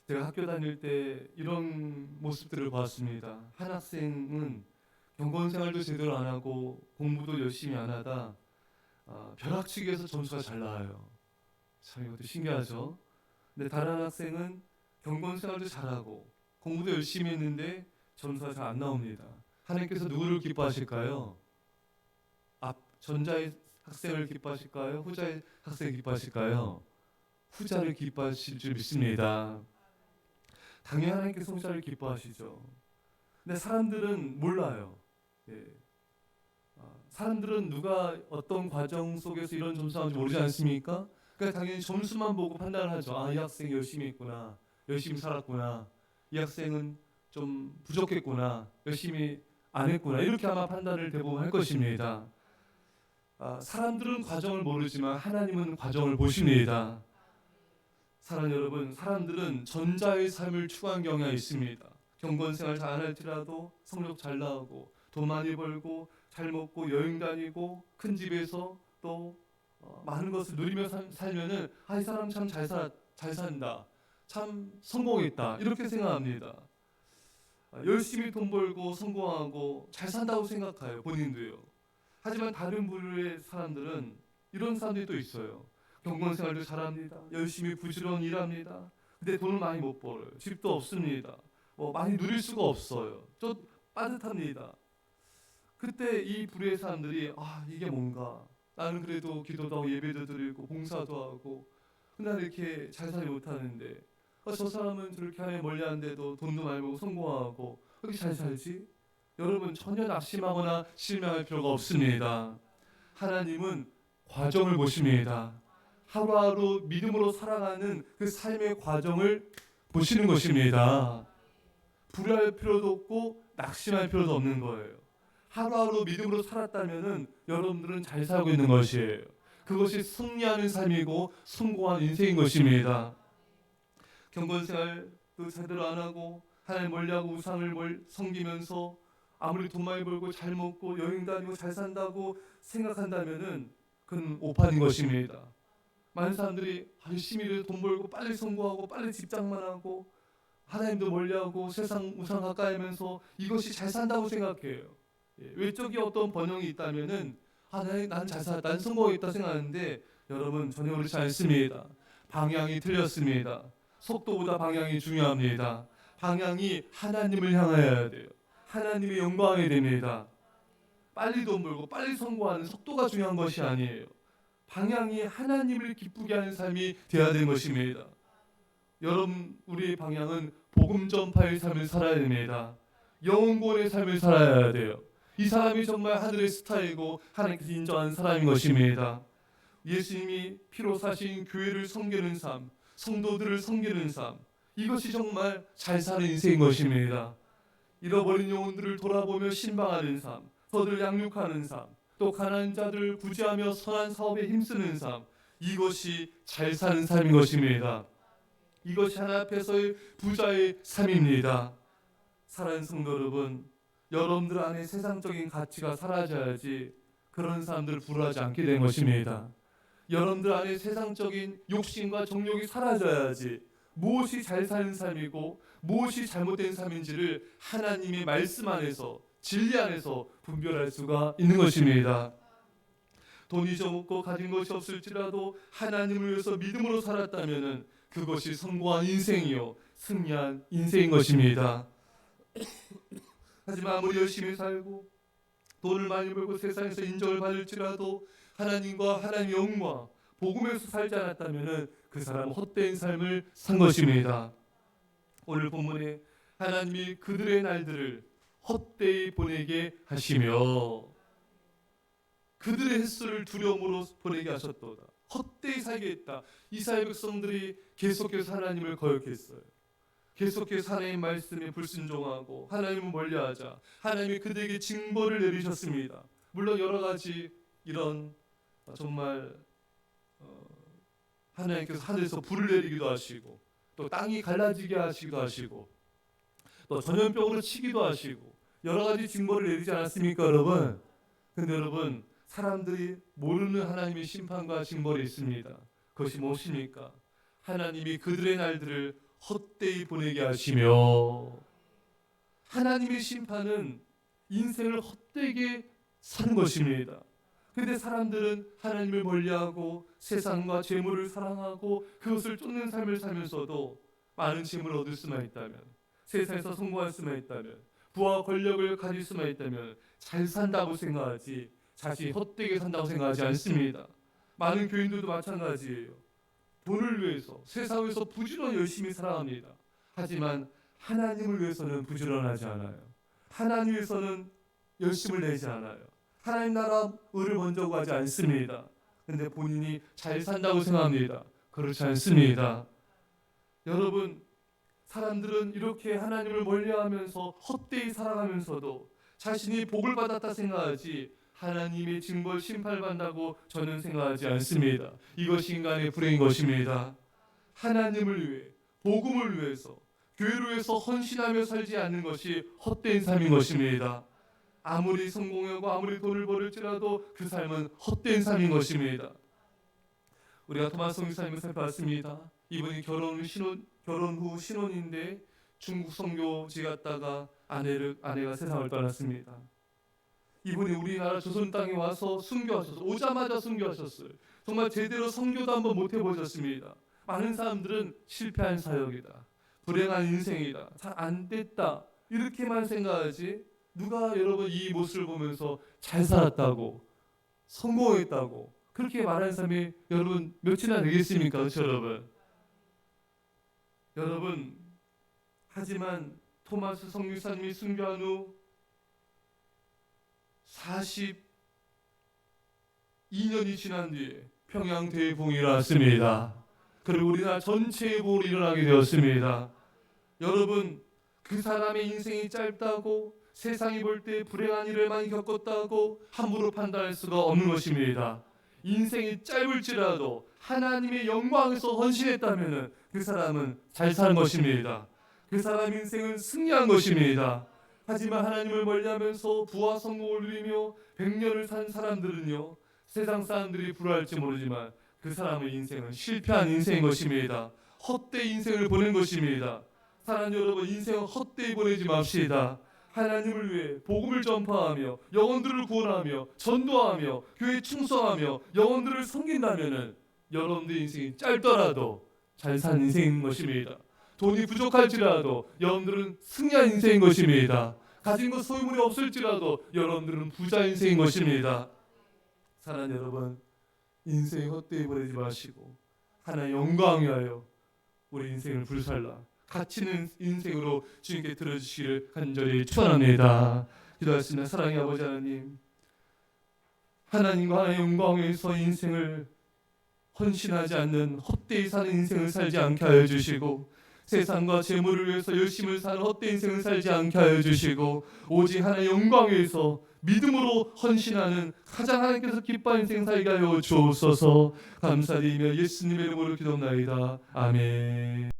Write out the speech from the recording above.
제가 학교 다닐 때 이런 모습들을 보았습니다. 한 학생은 경건 생활도 제대로 안 하고 공부도 열심히 안 하다 벼락치기에서 점수가 잘 나와요. 참 이것도 신기하죠. 근데 다른 학생은 경건 생활도 잘하고 공부도 열심히 했는데 점수가 잘 안 나옵니다. 하나님께서 누구를 기뻐하실까요? 전자의 학생을 기뻐하실까요? 후자의 학생을 기뻐하실까요? 후자를 기뻐하실 줄 믿습니다. 당연히 하나님께서 후자를 기뻐하시죠. 근데 사람들은 몰라요. 예. 사람들은 누가 어떤 과정 속에서 이런 점수 나오는지 모르지 않습니까? 그러니까 당연히 점수만 보고 판단을 하죠. 이 학생이 열심히 했구나, 열심히 살았구나, 이 학생은 좀 부족했구나, 열심히 안 했구나, 이렇게 아마 판단을 대부분 할 것입니다. 사람들은 과정을 모르지만 하나님은 과정을 보십니다. 사랑 여러분, 사람들은 전자의 삶을 추구한 경향이 있습니다. 경건생활 잘 안 할지라도 성적 잘 나오고 돈 많이 벌고 잘 먹고 여행 다니고 큰 집에서 또 많은 것을 누리며 살면은 이 사람 참 잘 산다, 참 성공했다, 이렇게 생각합니다. 열심히 돈 벌고 성공하고 잘 산다고 생각해요, 본인도요. 하지만 다른 부류의 사람들은 이런 사람들이 또 있어요. 경건생활도 잘합니다. 열심히 부지런히 일합니다. 근데 돈을 많이 못 벌어요. 집도 없습니다. 많이 누릴 수가 없어요. 좀 빠듯합니다. 그때 이 부류의 사람들이 이게 뭔가, 나는 그래도 기도도 하고 예배도 드리고 봉사도 하고 근데 난 이렇게 잘 살지 못하는데 저 사람은 저렇게 하나님 멀리하는데도 돈도 많이 벌고 성공하고 그렇게 잘 살지? 여러분, 전혀 낙심하거나 실망할 필요가 없습니다. 하나님은 과정을 보십니다. 하루하루 믿음으로 살아가는 그 삶의 과정을 보시는 것입니다. 불안할 필요도 없고 낙심할 필요도 없는 거예요. 하루하루 믿음으로 살았다면은 여러분들은 잘 살고 있는 것이에요. 그것이 승리하는 삶이고 성공한 인생인 것입니다. 경건생활도 제대로 안 하고 하나님 멀리하고 우상을 섬기면서 아무리 돈 많이 벌고 잘 먹고 여행 다니고 잘 산다고 생각한다면은 그건 오판인 것입니다. 많은 사람들이 열심히 돈 벌고 빨리 성공하고 빨리 직장만 하고 하나님도 멀리하고 세상 우상 가까이 하면서 이것이 잘 산다고 생각해요. 외적인 어떤 번영이 있다면은 나는 잘 살았다, 난 성공했다 생각하는데 여러분, 전혀 그렇지 않습니다. 방향이 틀렸습니다. 속도보다 방향이 중요합니다. 방향이 하나님을 향하여야 돼요. 하나님의 영광이 됩니다. 빨리 돈 벌고 빨리 성공하는 속도가 중요한 것이 아니에요. 방향이 하나님을 기쁘게 하는 삶이 되어야 되는 것입니다. 여러분, 우리의 방향은 복음 전파의 삶을 살아야 됩니다. 영혼구원의 삶을 살아야 돼요. 이 사람이 정말 하늘의 스타이고 하나님께서 인정하는 사람인 것입니다. 예수님이 피로 사신 교회를 섬기는 삶, 성도들을 섬기는 삶, 이것이 정말 잘 사는 인생인 것입니다. 잃어버린 영혼들을 돌아보며 신방하는 삶, 저들을 양육하는 삶, 또 가난한 자들을 구제하며 선한 사업에 힘쓰는 삶, 이것이 잘 사는 삶인 것입니다. 이것이 하나님 앞에서의 부자의 삶입니다. 사랑하는 성도 여러분, 여러분들 안에 세상적인 가치가 사라져야지 그런 사람들을 부러워하지 않게 된 것입니다. 여러분들 안에 세상적인 욕심과 정욕이 사라져야지 무엇이 잘 사는 삶이고 무엇이 잘못된 삶인지를 하나님의 말씀 안에서, 진리 안에서 분별할 수가 있는 것입니다. 돈이 좀 없고 가진 것이 없을지라도 하나님을 위해서 믿음으로 살았다면 그것이 성공한 인생이요, 승리한 인생인 것입니다. 하지만 아무리 열심히 살고 돈을 많이 벌고 세상에서 인정을 받을지라도 하나님과 하나님의 영광, 복음에서 살지 않았다면 그 사람은 헛된 삶을 산 것입니다. 오늘 본문에 하나님이 그들의 날들을 헛되이 보내게 하시며 그들의 횟수를 두려움으로 보내게 하셨도다. 헛되이 살게 했다. 이스라엘 백성들이 계속해서 하나님을 거역했어요. 계속해서 하나님의 말씀에 불순종하고 하나님을 멀리하자 하나님이 그들에게 징벌을 내리셨습니다. 물론 여러 가지 이런 정말 하나님께서 하늘에서 불을 내리기도 하시고 또 땅이 갈라지게 하시기도 하시고 또 전염병으로 치기도 하시고 여러 가지 징벌을 내리지 않았습니까, 여러분? 근데 여러분, 사람들이 모르는 하나님의 심판과 징벌이 있습니다. 그것이 무엇입니까? 하나님이 그들의 날들을 헛되이 보내게 하시며, 하나님의 심판은 인생을 헛되게 사는 것입니다. 그런데 사람들은 하나님을 멀리하고 세상과 재물을 사랑하고 그것을 쫓는 삶을 살면서도 많은 재물을 얻을 수만 있다면, 세상에서 성공할 수만 있다면, 부와 권력을 가질 수만 있다면 잘 산다고 생각하지 자신이 헛되게 산다고 생각하지 않습니다. 많은 교인들도 마찬가지예요. 돈을 위해서 세상에서 부지런히 열심히 살아갑니다. 하지만 하나님을 위해서는 부지런하지 않아요. 하나님 위해서는 열심을 내지 않아요. 하나님 나라 의를 먼저 구하지 않습니다. 그런데 본인이 잘 산다고 생각합니다. 그렇지 않습니다. 여러분, 사람들은 이렇게 하나님을 멀리하면서 헛되이 살아가면서도 자신이 복을 받았다 생각하지 하나님의 징벌 심판받는다고 저는 생각하지 않습니다. 이것이 인간의 불행인 것입니다. 하나님을 위해, 복음을 위해서, 교회를 위해서 헌신하며 살지 않는 것이 헛된 삶인 것입니다. 아무리 성공하고 아무리 돈을 벌을지라도 그 삶은 헛된 삶인 것입니다. 우리가 토마스 목사님을 살펴봤습니다. 이분이 결혼 후 신혼인데 중국 선교지 갔다가 아내가 세상을 떠났습니다. 이분이 우리나라 조선 땅에 와서 순교하셨어요. 오자마자 순교하셨어요. 정말 제대로 선교도 한번 못 해보셨습니다. 많은 사람들은 실패한 사역이다, 불행한 인생이다, 잘 안 됐다 이렇게만 생각하지, 누가 여러분 이 모습을 보면서 잘 살았다고, 성공했다고 그렇게 말하는 사람이 여러분 몇이나 되겠습니까? 그렇죠, 여러분? 여러분, 하지만 토마스 성유사님이 순교한 후 42년이 지난 뒤에 평양 대붕이 일어났습니다. 그리고 우리나라 전체의 부흥이 일어나게 되었습니다. 여러분, 그 사람의 인생이 짧다고, 세상이 볼 때 불행한 일을 많이 겪었다고 함부로 판단할 수가 없는 것입니다. 인생이 짧을지라도 하나님의 영광에서 헌신했다면 그 사람은 잘 사는 것입니다. 그 사람 인생은 승리한 것입니다. 하지만 하나님을 멀리하면서 부와 성공을 누리며 100년을 산 사람들은요, 세상 사람들이 부러워할지 모르지만 그 사람의 인생은 실패한 인생인 것입니다. 헛되이 인생을 보낸 것입니다. 사랑하는 여러분, 인생을 헛되이 보내지 맙시다. 하나님을 위해 복음을 전파하며 영혼들을 구원하며 전도하며 교회 충성하며 영혼들을 섬긴다면 여러분들의 인생이 짧더라도 잘 산 인생인 것입니다. 돈이 부족할지라도 여러분들은 승리한 인생인 것입니다. 가진 것 소유물이 없을지라도 여러분들은 부자 인생인 것입니다. 사랑하는 여러분, 인생 헛되이 보내지 마시고 하나님의 영광 위하여 우리 인생을 불살라 가치 있는 인생으로 주님께 들어주시기를 간절히 축원합니다. 기도하겠습니다. 사랑의 아버지 하나님, 하나님과 하나님의 영광 위해서 인생을 헌신하지 않는 헛되이 사는 인생을 살지 않게 하여 주시고, 세상과 재물을 위해서 열심을 사는 헛된 인생을 살지 않게 하여 주시고, 오직 하나님의 영광 위해서 믿음으로 헌신하는 가장 하나님께서 기뻐하는 인생 살게 하여 주옵소서. 감사드리며 예수님의 이름으로 기도합나이다. 아멘.